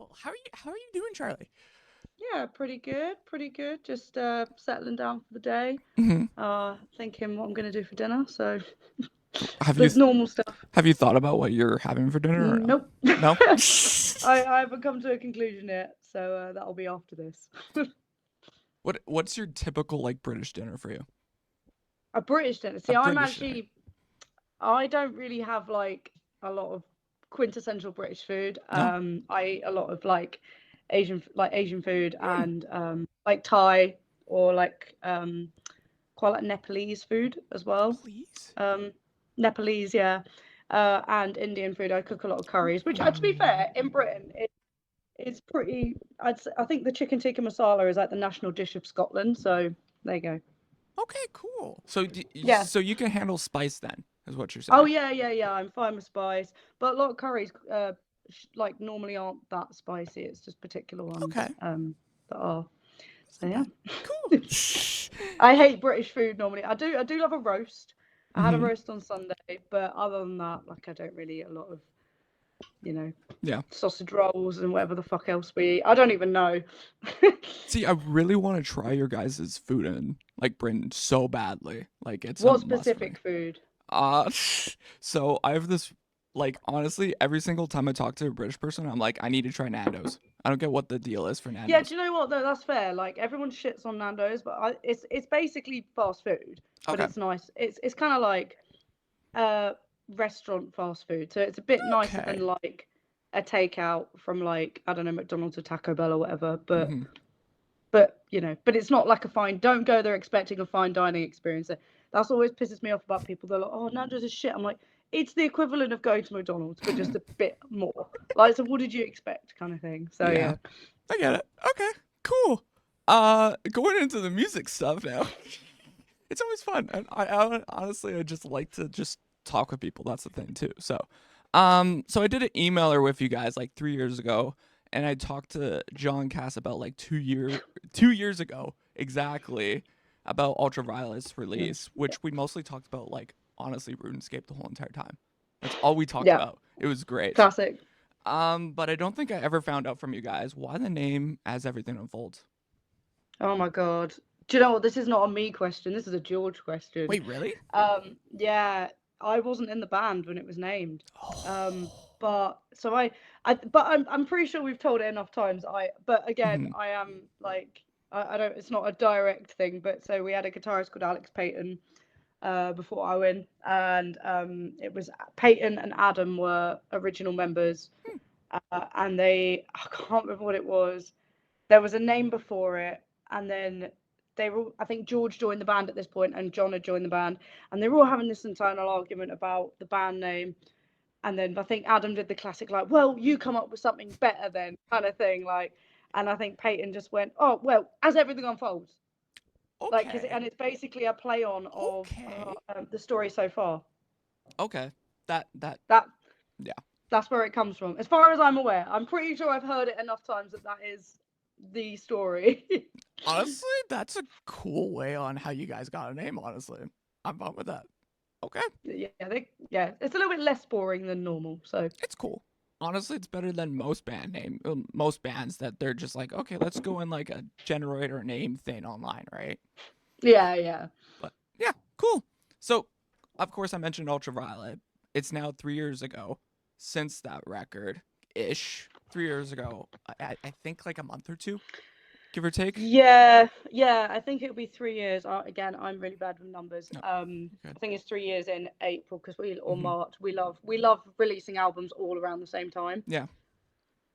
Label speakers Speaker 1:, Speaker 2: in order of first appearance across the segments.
Speaker 1: Well, how are you doing, Charlie?
Speaker 2: Yeah, pretty good, pretty good. Just settling down for the day.
Speaker 1: Hmm.
Speaker 2: Thinking what I'm gonna do for dinner. So
Speaker 1: Have you
Speaker 2: the normal stuff.
Speaker 1: have you thought about what you're having for dinner or no?
Speaker 2: Nope.
Speaker 1: No.
Speaker 2: I haven't come to a conclusion yet, so that'll be after this.
Speaker 1: What's your typical like British dinner for you?
Speaker 2: A British dinner.
Speaker 1: A
Speaker 2: See,
Speaker 1: British dinner.
Speaker 2: I don't really have like a lot of quintessential British food.
Speaker 1: No.
Speaker 2: I eat a lot of like Asian food
Speaker 1: Hmm.
Speaker 2: and like Thai or like quite like Nepalese food as well.
Speaker 1: Nepalese.
Speaker 2: Um, Nepalese, yeah, and Indian food. I cook a lot of curries, which,
Speaker 1: Ooh.
Speaker 2: to be fair, in Britain, it's pretty. I think the chicken tikka masala is like the national dish of Scotland. So there you go.
Speaker 1: Okay, cool. So
Speaker 2: Yeah.
Speaker 1: so you can handle spice then, is what you're
Speaker 2: Oh
Speaker 1: saying.
Speaker 2: yeah, yeah, yeah. I'm fine with spice, but a lot of curries, like normally aren't that spicy. It's just particular ones,
Speaker 1: Okay.
Speaker 2: that are.
Speaker 1: It's
Speaker 2: So
Speaker 1: not
Speaker 2: yeah.
Speaker 1: bad. Cool.
Speaker 2: I hate British food normally. I do love a roast. I had a
Speaker 1: Hmm.
Speaker 2: roast on Sunday, but other than that, like I don't really eat a lot of, you know,
Speaker 1: Yeah.
Speaker 2: sausage rolls and whatever the fuck else we eat. I don't even know.
Speaker 1: See, I really want to try your guys' food in like Britain so badly. Like it's a
Speaker 2: What
Speaker 1: must for me.
Speaker 2: specific food?
Speaker 1: Uh, so I have this like honestly, every single time I talk to a British person, I'm like, I need to try Nando's. I don't get what the deal is for
Speaker 2: Yeah,
Speaker 1: Nando's.
Speaker 2: do you know what though? That's fair. Like everyone shits on Nando's, but it's basically fast food, but
Speaker 1: Okay.
Speaker 2: it's nice. It's kind of like uh restaurant fast food, so it's a bit nicer
Speaker 1: Okay.
Speaker 2: than like a takeout from like I don't know McDonald's or Taco Bell or whatever. But
Speaker 1: Hmm.
Speaker 2: but it's not like a fine. Don't go there expecting a fine dining experience. That's always pisses me off about people. They're like, oh, Nando's is shit. I'm like, it's the equivalent of going to McDonald's, but just a bit more. Like, so what did you expect, kind of thing. So
Speaker 1: Yeah,
Speaker 2: yeah.
Speaker 1: I get it. Okay, cool. Going into the music stuff now. It's always fun, and I honestly I just like to just talk with people. That's the thing too. So I did an emailer with you guys like 3 years ago, and I talked to John Cass about like 2 years ago exactly about Ultraviolet's release,
Speaker 2: Yeah.
Speaker 1: which we mostly talked about like honestly RuneScape the whole entire time. That's all we talked
Speaker 2: Yeah.
Speaker 1: about. It was great.
Speaker 2: Classic.
Speaker 1: But I don't think I ever found out from you guys why the name As Everything Unfolds.
Speaker 2: Oh my god. Do you know what? This is not a me question. This is a George question.
Speaker 1: Wait, really?
Speaker 2: Yeah, I wasn't in the band when it was named. Um,
Speaker 1: Oh.
Speaker 2: but so but I'm pretty sure we've told it enough times. But again,
Speaker 1: Mhm.
Speaker 2: I am like, I don't. It's not a direct thing, but so we had a guitarist called Alex Payton, before I went, and it was Payton and Adam were original members, and I can't remember what it was. There was a name before it, and then they were. I think George joined the band at this point, and John had joined the band, and they were all having this internal argument about the band name. And then I think Adam did the classic, like, "Well, you come up with something better then," kind of thing, like. And I think Peyton just went, "Oh well, as everything unfolds," like, cause
Speaker 1: Okay.
Speaker 2: and it's basically a play on of
Speaker 1: Okay.
Speaker 2: the story so far.
Speaker 1: Okay. That
Speaker 2: That
Speaker 1: yeah.
Speaker 2: that's where it comes from, as far as I'm aware. I'm pretty sure I've heard it enough times that that is the story.
Speaker 1: Honestly, that's a cool way on how you guys got a name, honestly. I'm fine with that. Okay.
Speaker 2: Yeah, it's a little bit less boring than normal. So
Speaker 1: It's cool. Honestly, it's better than most bands that they're just like, okay, let's go in like a generator name thing online, right?
Speaker 2: yeah, yeah.
Speaker 1: But yeah, cool. So, of course, I mentioned Ultraviolet. It's now 3 years ago since that record ish. 3 years ago, I think like a month or two, give or take.
Speaker 2: Yeah. I think it'll be 3 years. Again, I'm really bad with numbers.
Speaker 1: No, good.
Speaker 2: I think it's 3 years in April because we or
Speaker 1: Hmm.
Speaker 2: March. We love releasing albums all around the same time.
Speaker 1: Yeah.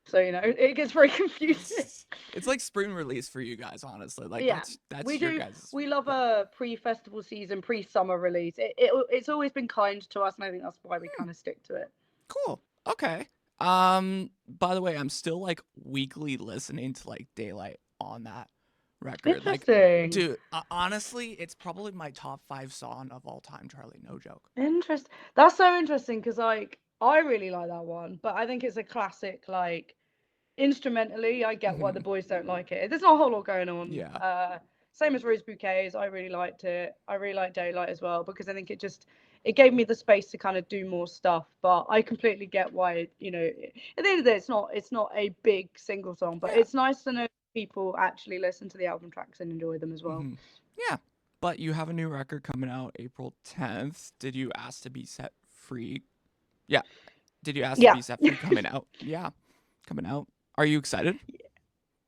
Speaker 2: So it gets very confusing.
Speaker 1: It's like spring release for you guys, honestly. Like
Speaker 2: Yeah,
Speaker 1: that's
Speaker 2: we
Speaker 1: your
Speaker 2: do.
Speaker 1: guys'
Speaker 2: We love
Speaker 1: yeah.
Speaker 2: a pre-festival season, pre-summer release. It's always been kind to us, and I think that's why we kind of stick to it.
Speaker 1: Cool. Okay. By the way, I'm still like weekly listening to like Daylight on that record. Like,
Speaker 2: Interesting.
Speaker 1: dude, honestly, it's probably my top 5 song of all time, Charlie. No joke.
Speaker 2: Interest. That's so interesting because like I really like that one, but I think it's a classic. Like instrumentally, I get why the
Speaker 1: Hmm.
Speaker 2: boys don't like it. There's not a whole lot going on.
Speaker 1: Yeah.
Speaker 2: Same as Rose Bouquets. I really liked it. I really like Daylight as well because I think it gave me the space to kind of do more stuff. But I completely get why, you know, at the end of the day, it's not a big single song, but
Speaker 1: Yeah.
Speaker 2: it's nice to know people actually listen to the album tracks and enjoy them as well.
Speaker 1: Hmm. Yeah. But you have a new record coming out April 10th. Did you ask to be set free? Yeah. Did you ask to
Speaker 2: Yeah.
Speaker 1: be set free coming out? Yeah. Coming out. Are you excited?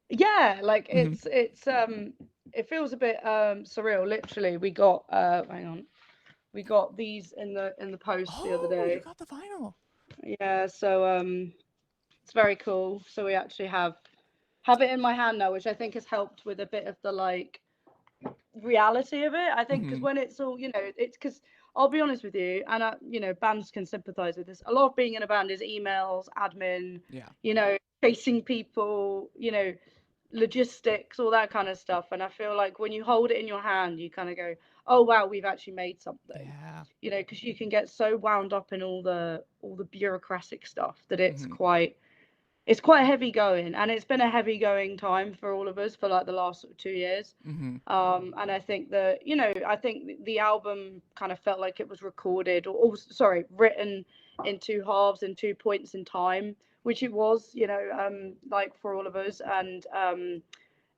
Speaker 2: Yeah, like
Speaker 1: Hmm.
Speaker 2: it's it feels a bit surreal. Literally, we got hang on. We got these in the post the other
Speaker 1: Oh, you
Speaker 2: day.
Speaker 1: got the vinyl.
Speaker 2: Yeah, so it's very cool. So we actually have it in my hand now, which I think has helped with a bit of the like reality of it. I think because
Speaker 1: Hmm.
Speaker 2: when it's all, you know, it's because I'll be honest with you, and you know, bands can sympathize with this. A lot of being in a band is emails, admin,
Speaker 1: Yeah.
Speaker 2: you know, chasing people, you know, logistics, all that kind of stuff. And I feel like when you hold it in your hand, you kind of go, oh wow, we've actually made something.
Speaker 1: Yeah.
Speaker 2: You know, because you can get so wound up in all the bureaucratic stuff that
Speaker 1: Hmm.
Speaker 2: it's quite heavy going, and it's been a heavy going time for all of us for like the last sort of 2 years.
Speaker 1: Hmm.
Speaker 2: And I think that, you know, I think the album kind of felt like it was recorded or sorry, written in two halves and 2 points in time, which it was, you know, like for all of us. And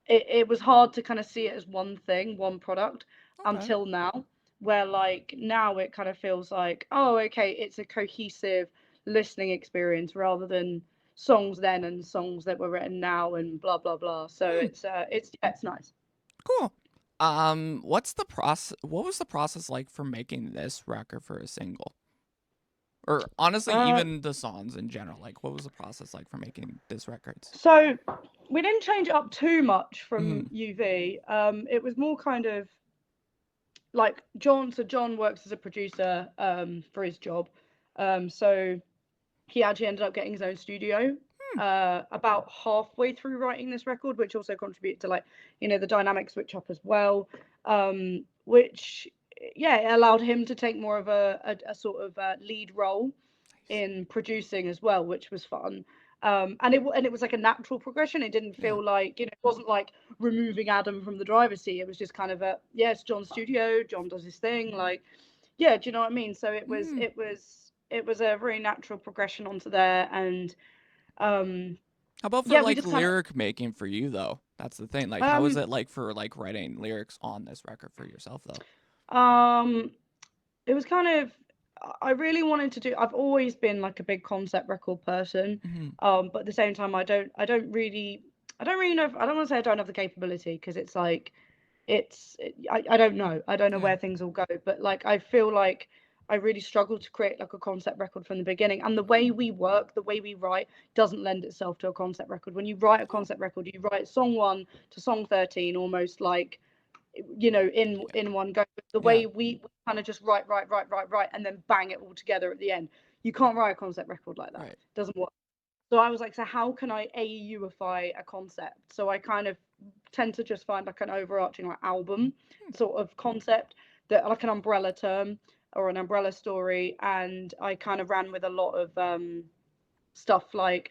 Speaker 2: it was hard to kind of see it as one thing, one product
Speaker 1: Okay.
Speaker 2: until now, where like now it kind of feels like, oh, okay, it's a cohesive listening experience rather than songs then and songs that were written now and blah blah blah. So
Speaker 1: Hmm.
Speaker 2: it's yeah, it's nice.
Speaker 1: Cool. What's the process? What was the process like for making this record for a single? Or honestly,
Speaker 2: Uh,
Speaker 1: even the songs in general. Like, what was the process like for making this records?
Speaker 2: so we didn't change it up too much
Speaker 1: Hmm.
Speaker 2: from UV. It was more kind of like John. So John works as a producer for his job. So he actually ended up getting his own studio
Speaker 1: Hmm.
Speaker 2: about halfway through writing this record, which also contributed to like, you know, the dynamic switch up as well, which yeah, it allowed him to take more of a sort of lead role
Speaker 1: Nice.
Speaker 2: in producing as well, which was fun. And it was like a natural progression. It didn't
Speaker 1: Yeah.
Speaker 2: feel like, you know, it wasn't like removing Adam from the driver's seat. It was just kind of a, yeah, it's John's studio. John does his thing. Like, yeah, do you know what I mean? So
Speaker 1: Hmm.
Speaker 2: it was a very natural progression onto there. And um
Speaker 1: How about for
Speaker 2: yeah, we
Speaker 1: like
Speaker 2: just kind
Speaker 1: lyric making for you though? That's the thing. Like,
Speaker 2: of
Speaker 1: how is it like for like writing lyrics on this record for yourself though?
Speaker 2: um it was kind of, I really wanted to do, I've always been like a big concept record person.
Speaker 1: Hmm.
Speaker 2: But at the same time I don't really know if, I don't want to say I don't have the capability, because it's like I don't know. I don't know
Speaker 1: Yeah.
Speaker 2: where things will go, but like I feel like I really struggle to create like a concept record from the beginning. And the way we work, the way we write doesn't lend itself to a concept record. When you write a
Speaker 1: Oh.
Speaker 2: concept record, you write song 1 to song 13 almost like, you know,
Speaker 1: Yeah.
Speaker 2: in one go. The
Speaker 1: Yeah.
Speaker 2: way we kind of just write and then bang it all together at the end. You can't write a concept record like that.
Speaker 1: Right.
Speaker 2: It doesn't work. So I was like, so how can I AUify a concept? So I kind of tend to just find like an overarching like album
Speaker 1: Hmm.
Speaker 2: sort of concept, that like an umbrella term or an umbrella story. And I kind of ran with a lot of stuff like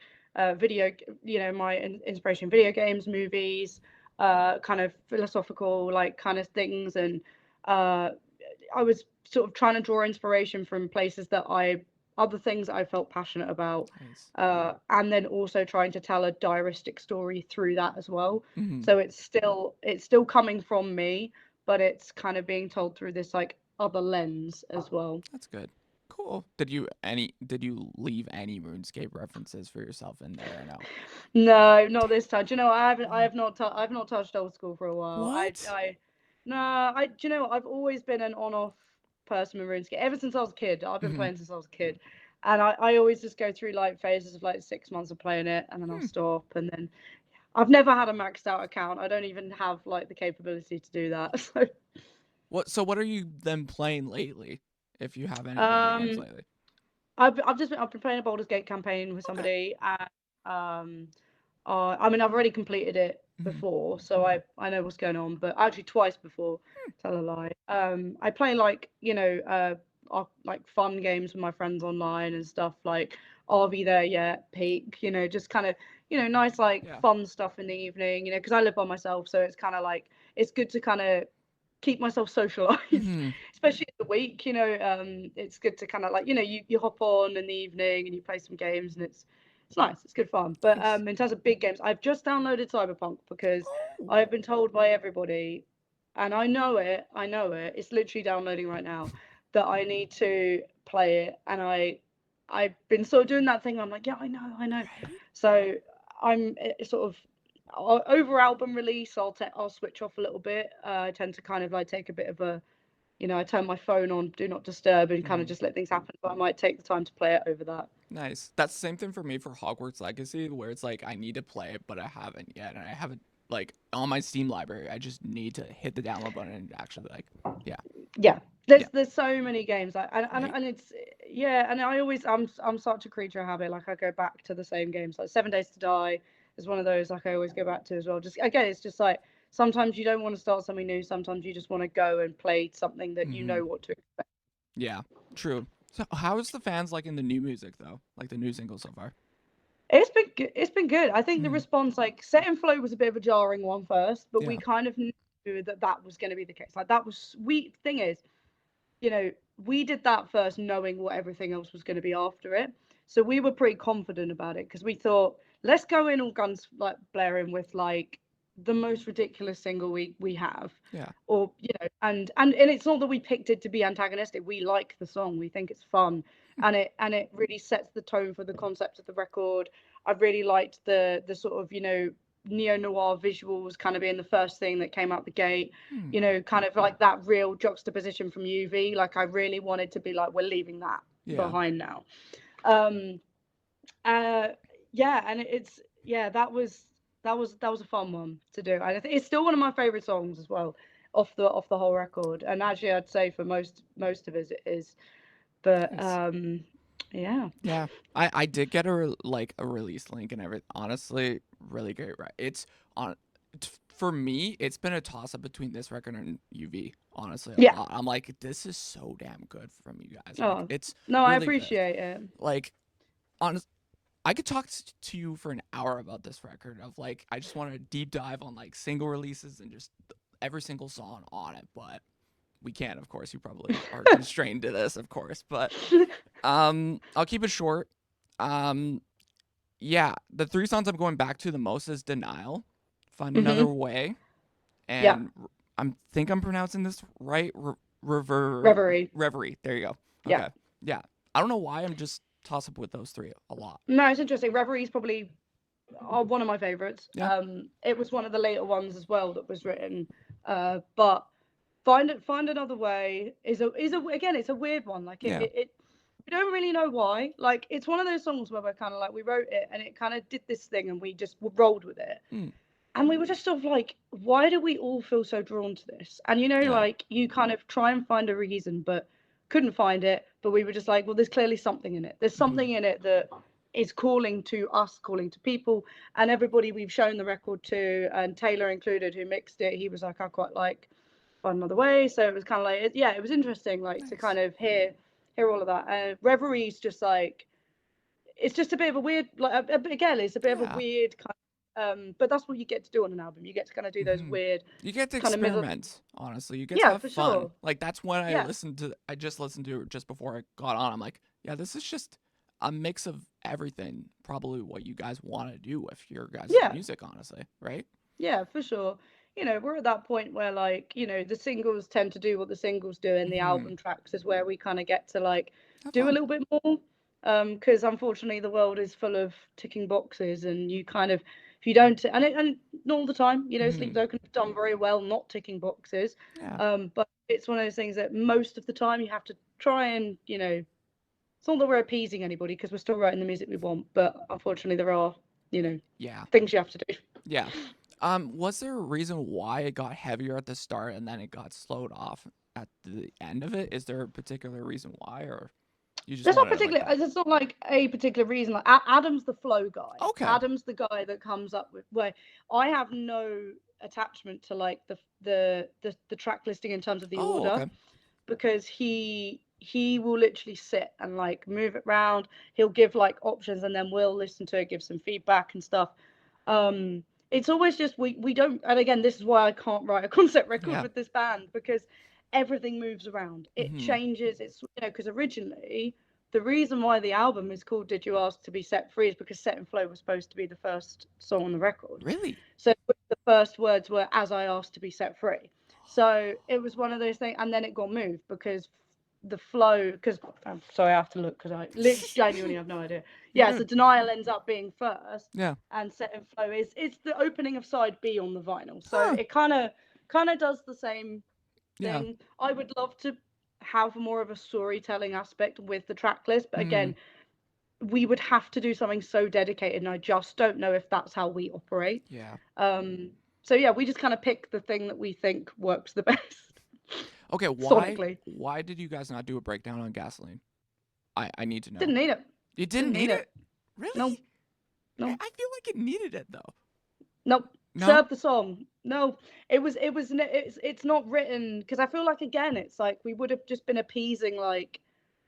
Speaker 2: video, you know, my inspiration video games, movies, kind of philosophical like kind of things. And uh, I was sort of trying to draw inspiration from places that other things that I felt passionate about,
Speaker 1: Nice.
Speaker 2: and then also trying to tell a diaristic story through that as well.
Speaker 1: Hmm.
Speaker 2: So it's still coming from me, but it's kind of being told through this like other lens as well.
Speaker 1: That's good. Cool. Did you leave any RuneScape references for yourself in there or no?
Speaker 2: No, not
Speaker 1: Damn.
Speaker 2: this time. Do you know,
Speaker 1: Mm.
Speaker 2: I've not touched old school for a while.
Speaker 1: What?
Speaker 2: No, do you know, I've always been an on-off person with RuneScape ever since I was a kid. I've been
Speaker 1: Hmm.
Speaker 2: playing since I was a kid, and I always just go through like phases of like 6 months of playing it, and then I'll
Speaker 1: Hmm.
Speaker 2: stop, and then I've never had a maxed out account. I don't even have like the capability to do that. So,
Speaker 1: What? So what are you then playing lately? If you have any video games
Speaker 2: um,
Speaker 1: lately.
Speaker 2: I've been playing a Baldur's Gate campaign with
Speaker 1: Okay.
Speaker 2: somebody, and I mean, I've already completed it
Speaker 1: Hmm.
Speaker 2: before, so I know what's going on. But actually, twice before, tell a lie. I play like, you know, like fun games with my friends online and stuff like Are We There Yet, Peak. You know, just kind of, you know, nice like
Speaker 1: Yeah.
Speaker 2: fun stuff in the evening. You know, because I live by myself, so it's kind of like it's good to kind of keep myself socialized,
Speaker 1: Hmm.
Speaker 2: especially in the week. It's good to kind of like, you hop on in the evening and you play some games, and it's nice. It's good fun. But
Speaker 1: Nice.
Speaker 2: in terms of big games, I've just downloaded Cyberpunk because
Speaker 1: Oh.
Speaker 2: I've been told by everybody, and I know it. It's literally downloading right now, that I need to play it, and I've been sort of doing that thing. Where I'm like, yeah, I know.
Speaker 1: Right.
Speaker 2: So I'm sort of over album release. I'll switch off a little bit. I tend to kind of like take a bit of a, I turn my phone on do not disturb and kind of
Speaker 1: Hmm.
Speaker 2: just let things happen. But I might take the time to play it over that.
Speaker 1: Nice. That's the same thing for me for Hogwarts Legacy, where it's like I need to play it, but I haven't yet, and I haven't like on my Steam library. I just need to hit the download button and actually like, yeah,
Speaker 2: Yeah,
Speaker 1: yeah,
Speaker 2: there's so many games like, and,
Speaker 1: right.
Speaker 2: and it's, yeah, and I'm such a creature of habit. Like I go back to the same games. Like 7 Days to Die is one of those like I always go back to as well. Just again, it's just like sometimes you don't want to start something new. Sometimes you just want to go and play something that you
Speaker 1: Hmm.
Speaker 2: know what to expect.
Speaker 1: Yeah, true. So, how's the fans like in the new music though? Like the new single so far?
Speaker 2: It's been good. I think the
Speaker 1: Hmm.
Speaker 2: response, like Set and Flow, was a bit of a jarring one first, but we
Speaker 1: Yeah.
Speaker 2: kind of knew that that was going to be the case. Like that was, we thing is, you know, we did that first knowing what everything else was going to be after it. So we were pretty confident about it because we thought, let's go in all guns like blaring with like the most ridiculous single we have.
Speaker 1: Yeah.
Speaker 2: Or, and it's not that we picked it to be antagonistic. We like the song. We think it's fun. And it really sets the tone for the concept of the record. I really liked the sort of, neo noir visuals kind of being the first thing that came out the gate,
Speaker 1: Hmm.
Speaker 2: kind of like that real juxtaposition from UV. Like I really wanted to be like, we're leaving that
Speaker 1: Yeah.
Speaker 2: behind now. Um, uh, yeah, and that was a fun one to do. I think it's still one of my favorite songs as well, off the whole record. And actually, I'd say for most of it is. But
Speaker 1: Nice.
Speaker 2: yeah,
Speaker 1: Yeah. I did get like a release link and everything. Honestly, really great. Right. It's on. For me, it's been a toss up between this record and UV. Honestly, a
Speaker 2: yeah.
Speaker 1: lot. I'm like, this is so damn good from you guys. Like,
Speaker 2: Oh
Speaker 1: it's
Speaker 2: no, I
Speaker 1: really good.
Speaker 2: appreciate it.
Speaker 1: Like, honest, I could talk to you for an hour about this record. Of like, I just want to deep dive on like single releases and just every single song on it. But we can't, of course. You probably are constrained to this, of course. But I'll keep it short. Um, yeah, the three songs I'm going back to the most is Denial, Find Another
Speaker 2: Mhm.
Speaker 1: Way,
Speaker 2: Yeah.
Speaker 1: and think I'm pronouncing this right.
Speaker 2: Reverie.
Speaker 1: Reverie. There you go.
Speaker 2: Yeah.
Speaker 1: Okay. Yeah. I don't know why I'm just toss up with those three a lot.
Speaker 2: No, it's interesting. Reverie is probably one of my favorites.
Speaker 1: Yeah.
Speaker 2: It was one of the later ones as well that was written. But find another way is a again, it's a weird one. Like
Speaker 1: Yeah.
Speaker 2: it we don't really know why. Like it's one of those songs where we're kind of like, we wrote it and it kind of did this thing and we just rolled with it.
Speaker 1: Mm,
Speaker 2: And we were just sort of like, why do we all feel so drawn to this? And
Speaker 1: yeah.
Speaker 2: like you kind of try and find a reason, but couldn't find it. But we were just like, well, there's clearly something in it. There's
Speaker 1: Hmm.
Speaker 2: something in it that is calling to us, calling to people. And everybody we've shown the record to, and Taylor included, who mixed it, he was like, I quite like Find Another Way. So it was kind of like, yeah, it was interesting, like to
Speaker 1: Nice.
Speaker 2: kind of hear all of that. And Reverie's just like, it's just a bit of a weird, like again, it's a bit of a
Speaker 1: Yeah.
Speaker 2: weird kind but that's what you get to do on an album. You get to kind of do those
Speaker 1: Hmm.
Speaker 2: weird
Speaker 1: You get to
Speaker 2: kind of middle.
Speaker 1: experiment. Honestly, you get to
Speaker 2: Yeah,
Speaker 1: have
Speaker 2: for
Speaker 1: fun.
Speaker 2: sure.
Speaker 1: Like that's when I
Speaker 2: Yeah,
Speaker 1: listened to. I just listened to it just before I got on. I'm like, yeah, this is just a mix of everything. Probably what you guys want to do with your guys'
Speaker 2: yeah,
Speaker 1: music. Honestly, right?
Speaker 2: yeah, for sure. We're at that point where like, the singles tend to do what the singles do, and the
Speaker 1: Hmm.
Speaker 2: album tracks is where we kind of get to like
Speaker 1: Have
Speaker 2: do a
Speaker 1: fun.
Speaker 2: little bit more. Because unfortunately the world is full of ticking boxes, and you kind of, if you don't, and not all the time, Sleep
Speaker 1: Hmm.
Speaker 2: Token have done very well not ticking boxes.
Speaker 1: Yeah.
Speaker 2: But it's one of those things that most of the time you have to try and, it's not that we're appeasing anybody because we're still writing the music we want, but unfortunately there are, you know,
Speaker 1: Yeah.
Speaker 2: things you have to do.
Speaker 1: Yeah. Was there a reason why it got heavier at the start and then it got slowed off at the end of it? Is there a particular reason why, or you just
Speaker 2: There's not
Speaker 1: wanted it like
Speaker 2: particular.
Speaker 1: that?
Speaker 2: There's not like a particular reason. Like Adam's the flow guy.
Speaker 1: Okay.
Speaker 2: Adam's the guy that comes up with where I have no attachment to like the track listing in terms of the
Speaker 1: Oh,
Speaker 2: order,
Speaker 1: okay.
Speaker 2: because he will literally sit and like move it around. He'll give like options, and then we'll listen to it, give some feedback and stuff. it's always just we don't, and again, this is why I can't write a concept record
Speaker 1: Yeah.
Speaker 2: with this band, because everything moves around, it
Speaker 1: Mm-hmm.
Speaker 2: changes. It's, because originally the reason why the album is called Did You Ask to Be Set Free is because Set and Flow was supposed to be the first song on the record.
Speaker 1: Really?
Speaker 2: So the first words were as I asked to be set free. So it was one of those things, and then it got moved because the flow, because I'm sorry, I have to look because I genuinely have no idea.
Speaker 1: You're
Speaker 2: Yeah, so
Speaker 1: good.
Speaker 2: Denial ends up being first,
Speaker 1: Yeah.
Speaker 2: and Set and Flow is it's the opening of side B on the vinyl. So
Speaker 1: Huh.
Speaker 2: it kind of does the same
Speaker 1: Yeah.
Speaker 2: thing. I would love to have more of a storytelling aspect with the track list, but
Speaker 1: Mm.
Speaker 2: again, we would have to do something so dedicated, and I just don't know if that's how we operate.
Speaker 1: Yeah.
Speaker 2: Um, so yeah, we just kind of pick the thing that we think works the best
Speaker 1: Okay, why
Speaker 2: sonically.
Speaker 1: why did you guys not do a breakdown on gasoline? I need to know.
Speaker 2: Didn't need it.
Speaker 1: You
Speaker 2: Didn't
Speaker 1: didn't
Speaker 2: need
Speaker 1: need
Speaker 2: it.
Speaker 1: it? Really?
Speaker 2: No, no,
Speaker 1: I feel like it needed it though.
Speaker 2: nope.
Speaker 1: No?
Speaker 2: Serve the song. No, it's not written because I feel like again, it's like we would have just been appeasing, like,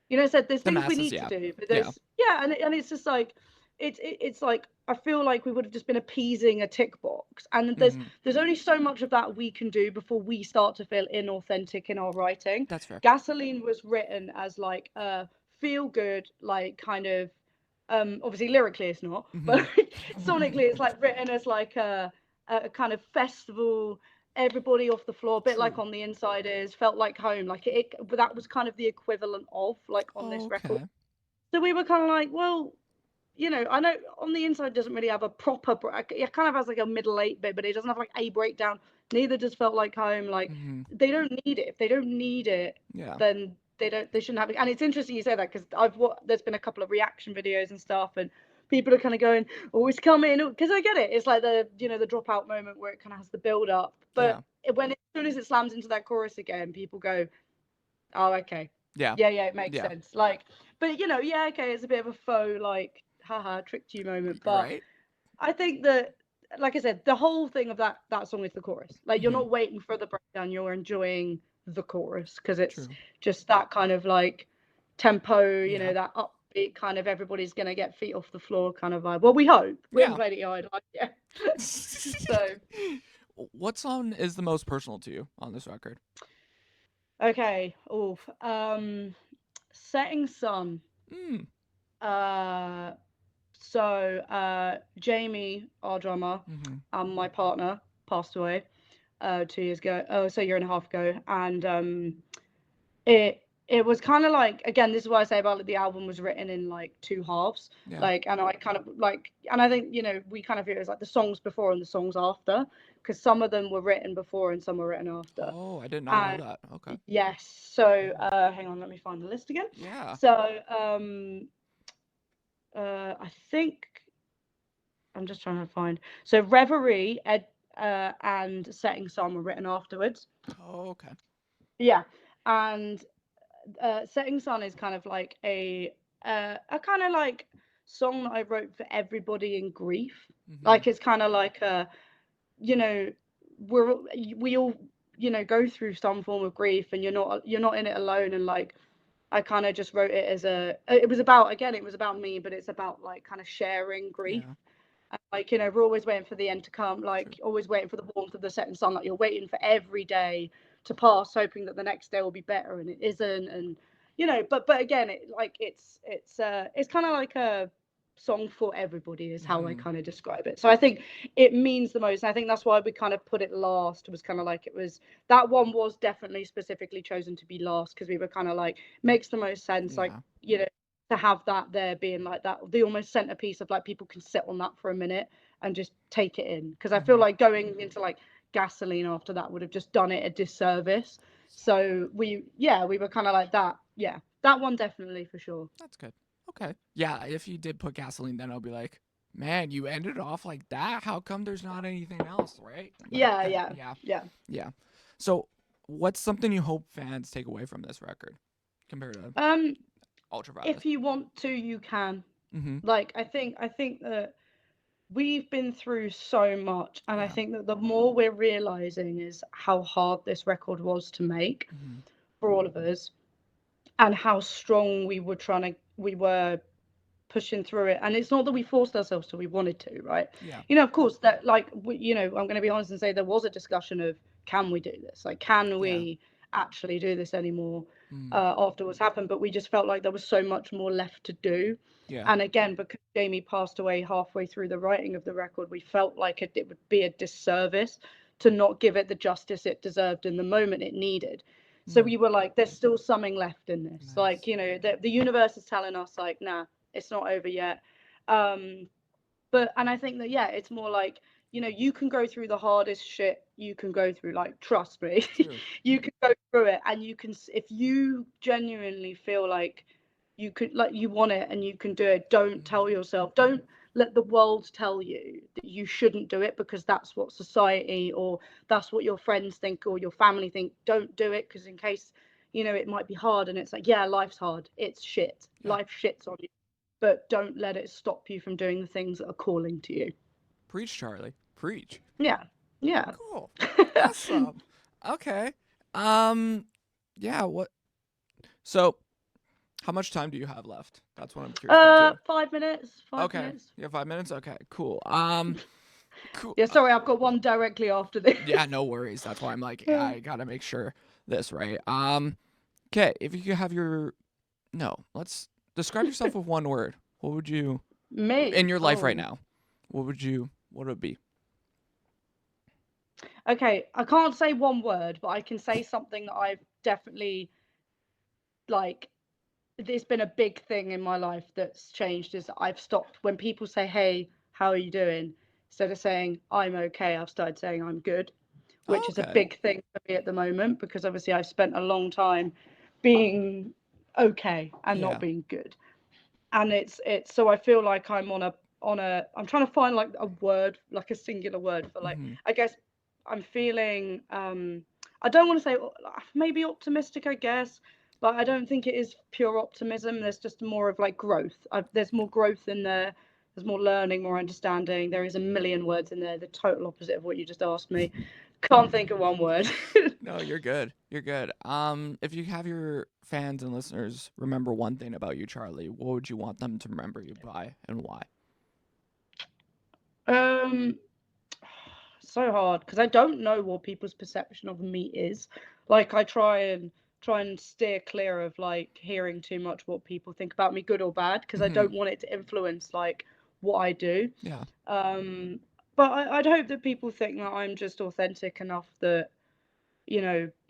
Speaker 2: said there's
Speaker 1: The
Speaker 2: things we
Speaker 1: masses,
Speaker 2: need to
Speaker 1: yeah.
Speaker 2: do, but
Speaker 1: Yeah.
Speaker 2: there's, yeah, and it's just like it's like I feel like we would have just been appeasing a tick box, and
Speaker 1: Mm-hmm.
Speaker 2: there's only so much of that we can do before we start to feel inauthentic in our writing.
Speaker 1: That's fair.
Speaker 2: Gasoline was written as like a feel good, like kind of, obviously lyrically it's not,
Speaker 1: Mm-hmm.
Speaker 2: but sonically it's like written as like a kind of festival, everybody off the floor, a bit like
Speaker 1: True.
Speaker 2: On the Inside Is, felt like home, like but that was kind of the equivalent of like on this record.
Speaker 1: Okay.
Speaker 2: So we were kind of like, well, I know On the Inside doesn't really have a proper it kind of has like a middle eight bit, but it doesn't have like a breakdown. Neither does Felt Like Home. Like,
Speaker 1: Mm-hmm.
Speaker 2: they don't need it. If they don't need it,
Speaker 1: Yeah.
Speaker 2: then they shouldn't have it. And it's interesting you say that, because there's been a couple of reaction videos and stuff, and people are kind of going, oh, it's coming, because I get it. It's like the dropout moment where it kind of has the build up,
Speaker 1: Yeah.
Speaker 2: but as soon as it slams into that chorus again, people go, oh, okay.
Speaker 1: Yeah.
Speaker 2: Yeah, yeah, it makes
Speaker 1: Yeah.
Speaker 2: sense. Like, but yeah, okay, it's a bit of a faux, like, haha, tricked you moment. But
Speaker 1: Right?
Speaker 2: I think that, like I said, the whole thing of that song is the chorus. Like, you're
Speaker 1: Mm-hmm.
Speaker 2: not waiting for the breakdown, you're enjoying the chorus, because it's
Speaker 1: True.
Speaker 2: just that kind of like tempo,
Speaker 1: Yeah.
Speaker 2: that upbeat kind of everybody's gonna get feet off the floor kind of vibe. Well, we hope. We haven't
Speaker 1: Yeah.
Speaker 2: played it yet. So,
Speaker 1: What song is the most personal to you on this record?
Speaker 2: okay. Oh, Setting Sun.
Speaker 1: Mm.
Speaker 2: Uh, Jamie, our drummer,
Speaker 1: Mm-hmm.
Speaker 2: my partner, passed away 2 years ago. Oh, so a year and a half ago, and it was kind of like, again, this is what I say about, like, the album was written in like two halves,
Speaker 1: Yeah.
Speaker 2: like, and I kind of like, and I think we kind of view it as like the songs before and the songs after, because some of them were written before and some were written after.
Speaker 1: Oh, I did not know
Speaker 2: And
Speaker 1: that. Okay.
Speaker 2: yes, so hang on, let me find the list again.
Speaker 1: Yeah.
Speaker 2: So I think I'm just trying to find. So Reverie, and Setting Sun were written afterwards.
Speaker 1: Oh, okay.
Speaker 2: Yeah, and Setting Sun is kind of like a kind of like song that I wrote for everybody in grief.
Speaker 1: Mm-hmm.
Speaker 2: Like, it's kind of like you know, we all go through some form of grief, and you're not in it alone. And like, I kind of just wrote it as it was about, again, it was about me, but it's about like kind of sharing grief.
Speaker 1: Yeah.
Speaker 2: And like, we're always waiting for the end to come,
Speaker 1: True.
Speaker 2: like always waiting for the warmth of the setting sun. Like, you're waiting for every day to pass, hoping that the next day will be better, and it isn't. And but again, it's kind of like a song for everybody, is how I
Speaker 1: Mm-hmm.
Speaker 2: kind of describe it. So I think it means the most. And I think that's why we kind of put it last. It was kind of like, it was, that one was definitely specifically chosen to be last, because we were kind of like, makes the most sense, like,
Speaker 1: Yeah.
Speaker 2: to have that there being like that, the almost centerpiece of like, people can sit on that for a minute and just take it in, because I feel
Speaker 1: Mm-hmm.
Speaker 2: like going into like Gasoline after that would have just done it a disservice. So we were kind of like that. Yeah, that one definitely, for sure.
Speaker 1: That's good. Okay. Yeah, if you did put gasoline, then I'll be like, man, you ended off like that. How come there's not anything else, right? But
Speaker 2: Yeah,
Speaker 1: that,
Speaker 2: yeah,
Speaker 1: yeah,
Speaker 2: yeah.
Speaker 1: yeah. So, what's something you hope fans take away from this record compared to
Speaker 2: um
Speaker 1: Ultraviolet?
Speaker 2: if you want to, you can.
Speaker 1: Mm-hmm.
Speaker 2: Like, I think that we've been through so much, and I
Speaker 1: Yeah.
Speaker 2: think that the more we're realizing is how hard this record was to make
Speaker 1: Mm-hmm.
Speaker 2: for all of us, and how strong we were pushing through it. And it's not that we forced ourselves to, we wanted to, right?
Speaker 1: Yeah.
Speaker 2: Of course, that like I'm going to be honest and say there was a discussion of, can we do this, like, can
Speaker 1: Yeah.
Speaker 2: we actually do this anymore
Speaker 1: Mm.
Speaker 2: after what's happened. But we just felt like there was so much more left to do.
Speaker 1: Yeah.
Speaker 2: And again, because Jamie passed away halfway through the writing of the record, we felt like it would be a disservice to not give it the justice it deserved in the moment it needed. So
Speaker 1: Mm.
Speaker 2: we were like, there's still something left in this. Like,
Speaker 1: Nice.
Speaker 2: the universe is telling us, like, nah, it's not over yet. Um, and I think that, yeah, it's more like, you can go through the hardest shit you can go through. Like, trust me,
Speaker 1: True.
Speaker 2: you can go through it, and you can, if you genuinely feel like you could, like, you want it and you can do it, don't
Speaker 1: Mm.
Speaker 2: tell yourself, don't let the world tell you that you shouldn't do it because that's what society or that's what your friends think or your family think. Don't do it, because in case, it might be hard, and it's like, yeah, life's hard, it's shit,
Speaker 1: Yeah.
Speaker 2: life shits on you, but don't let it stop you from doing the things that are calling to you.
Speaker 1: Preach, Charlie. Preach.
Speaker 2: Yeah. Yeah.
Speaker 1: Cool. Awesome. Okay. Um. Yeah. What? So, how much time do you have left? That's what I'm curious about too.
Speaker 2: 5 minutes. Five
Speaker 1: Okay.
Speaker 2: minutes.
Speaker 1: You have 5 minutes. Okay. Cool. Cool.
Speaker 2: Yeah, sorry, I've got one directly after this.
Speaker 1: Yeah. No worries. That's why I'm like, I gotta make sure this right. Okay. If you could have your no, let's describe yourself with one word. What would you in
Speaker 2: Me.
Speaker 1: your life right
Speaker 2: Oh.
Speaker 1: now? What would you? What would it be?
Speaker 2: Okay, I can't say one word, but I can say something that I've definitely, like, there's been a big thing in my life that's changed, is I've stopped when people say, "Hey, how are you doing?" Instead of saying "I'm okay," I've started saying "I'm good,"
Speaker 1: Oh,
Speaker 2: which is a
Speaker 1: okay.
Speaker 2: big thing for me at the moment, because obviously I've spent a long time being okay and not
Speaker 1: Yeah.
Speaker 2: being good. And it's so I feel like I'm I'm trying to find like a word, like a singular word for, like,
Speaker 1: Hmm.
Speaker 2: I guess I'm feeling I don't want to say maybe optimistic, I guess, but I don't think it is pure optimism. There's just more of like growth. There's more growth in there. There's more learning, more understanding. There is a million words in there, the total opposite of what you just asked me. Can't think of one word.
Speaker 1: No, you're good. You're good. If you have your fans and listeners remember one thing about you, Charlie, what would you want them to remember you by and why?
Speaker 2: um so hard, because I don't know what people's perception of me is. Like, I try and steer clear of like hearing too much what people think about me, good or bad, because I
Speaker 1: Hmm.
Speaker 2: don't want it to influence like what I do.
Speaker 1: Yeah.
Speaker 2: Um, but I'd hope that people think that I'm just authentic enough that,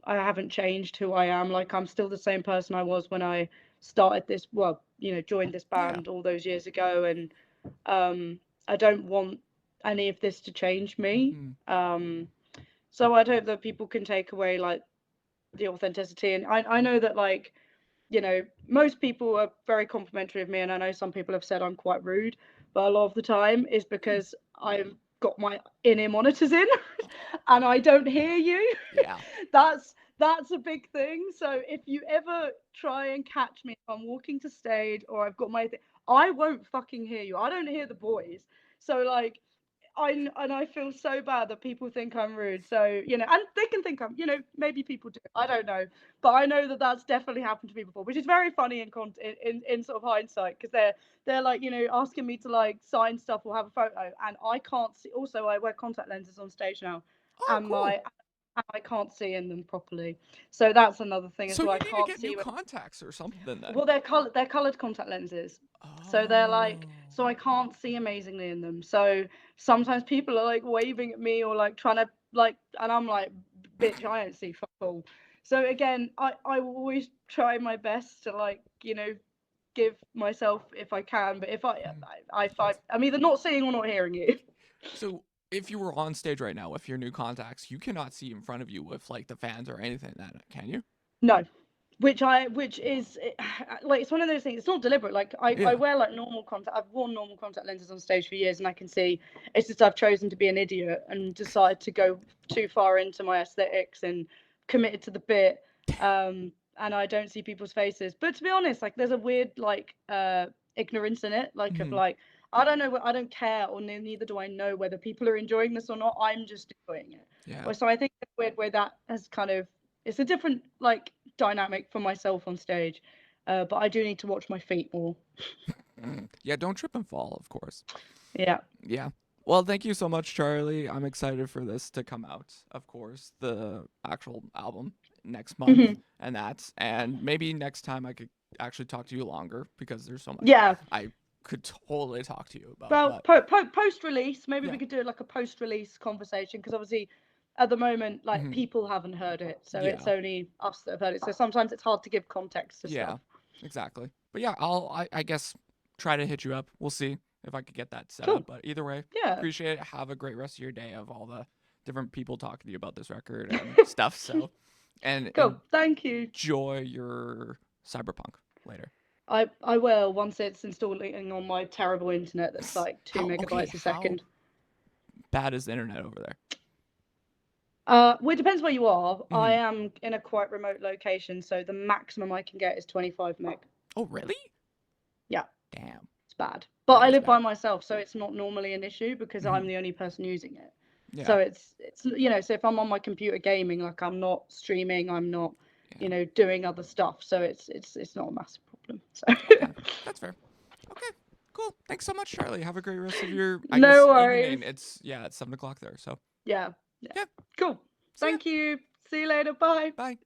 Speaker 2: I haven't changed who I am. Like, I'm still the same person I was when I started this, well, joined this
Speaker 1: Yeah.
Speaker 2: band all those years ago. And um, I don't want any of this to change me.
Speaker 1: Hmm.
Speaker 2: Um, so I'd hope that people can take away like the authenticity. And I know that, like, most people are very complimentary of me, and I know some people have said I'm quite rude, but a lot of the time is
Speaker 1: Hmm.
Speaker 2: because I've got my in-ear monitors in and I don't hear you.
Speaker 1: Yeah.
Speaker 2: That's a big thing. So if you ever try and catch me if I'm walking to stage or I've got I won't fucking hear you. I don't hear the boys. So, like, I feel so bad that people think I'm rude. So, and they can think maybe people do. I don't know, but I know that that's definitely happened to me before, which is very funny in sort of hindsight, because they're like, asking me to like sign stuff or have a photo, and I can't see. Also, I wear contact lenses on stage now,
Speaker 1: Oh,
Speaker 2: and
Speaker 1: cool.
Speaker 2: I can't see in them properly. So that's another thing as
Speaker 1: So
Speaker 2: well. I
Speaker 1: you need to
Speaker 2: can't
Speaker 1: get new
Speaker 2: see.
Speaker 1: contacts or something then.
Speaker 2: Well, they're colored contact lenses. So they're like,
Speaker 1: Oh.
Speaker 2: so I can't see amazingly in them. So sometimes people are like waving at me or like trying to like, and I'm like, bitch, I don't see fuck all. So again, I will always try my best to, like, give myself if I can, but if
Speaker 1: Hmm.
Speaker 2: I'm either not seeing or not hearing you.
Speaker 1: So if you were on stage right now with your new contacts, you cannot see in front of you with like the fans or anything then, can you?
Speaker 2: No, which is like, it's one of those things. It's not deliberate. Like, I
Speaker 1: Yeah.
Speaker 2: wear like normal contact. I've worn normal contact lenses on stage for years, and I can see. It's just I've chosen to be an idiot and decided to go too far into my aesthetics and committed to the bit. And I don't see people's faces. But to be honest, like, there's a weird like ignorance in it, like, of
Speaker 1: Hmm.
Speaker 2: like, I don't know. I don't care, or neither do I know whether people are enjoying this or not. I'm just enjoying it.
Speaker 1: Yeah.
Speaker 2: Well, so I think in a weird way that has kind of, it's a different like dynamic for myself on stage. But I do need to watch my feet more.
Speaker 1: Yeah, don't trip and fall, of course.
Speaker 2: Yeah.
Speaker 1: Yeah. Well, thank you so much, Charlie. I'm excited for this to come out, of course, the actual album next month
Speaker 2: Mhm.
Speaker 1: and maybe next time I could actually talk to you longer because there's so much
Speaker 2: Yeah.
Speaker 1: I could totally talk to you about.
Speaker 2: Well,
Speaker 1: But
Speaker 2: post release, maybe
Speaker 1: yeah.
Speaker 2: we could do like a post release conversation, because obviously at the moment, like,
Speaker 1: Hmm.
Speaker 2: people haven't heard it, so it's
Speaker 1: Yeah.
Speaker 2: only us that have heard it. So sometimes it's hard to give context to
Speaker 1: Yeah.
Speaker 2: stuff.
Speaker 1: Exactly. But yeah, I guess try to hit you up. We'll see if I could get that set up.
Speaker 2: Cool.
Speaker 1: But either way,
Speaker 2: Yeah.
Speaker 1: appreciate it. Have a great rest of your day of all the different people talking to you about this record and stuff. So and
Speaker 2: Cool. Thank you.
Speaker 1: enjoy your cyberpunk later.
Speaker 2: I will, once it's installing on my terrible internet that's like two
Speaker 1: How okay,
Speaker 2: megabytes a
Speaker 1: how
Speaker 2: second.
Speaker 1: bad is the internet over there?
Speaker 2: Well, it depends where you are. I
Speaker 1: Hmm.
Speaker 2: am in a quite remote location, so the maximum I can get is 25 meg.
Speaker 1: Oh really?
Speaker 2: Yeah,
Speaker 1: Damn.
Speaker 2: it's bad. But
Speaker 1: That
Speaker 2: I
Speaker 1: is
Speaker 2: live by
Speaker 1: bad.
Speaker 2: myself, so it's not normally an issue because I'm
Speaker 1: Hmm.
Speaker 2: the only person using it.
Speaker 1: Yeah.
Speaker 2: So it's so if I'm on my computer gaming, like, I'm not streaming, I'm not,
Speaker 1: Yeah.
Speaker 2: doing other stuff. So it's not a massive problem. So
Speaker 1: Okay. That's fair. Okay. Cool. Thanks so much, Charlie. Have a great rest of your, I
Speaker 2: no
Speaker 1: guess,
Speaker 2: worries.
Speaker 1: evening. It's 7 o'clock there. So
Speaker 2: Yeah. Yeah.
Speaker 1: yeah.
Speaker 2: Cool.
Speaker 1: See ya.
Speaker 2: Thank you. See you later. Bye.
Speaker 1: Bye.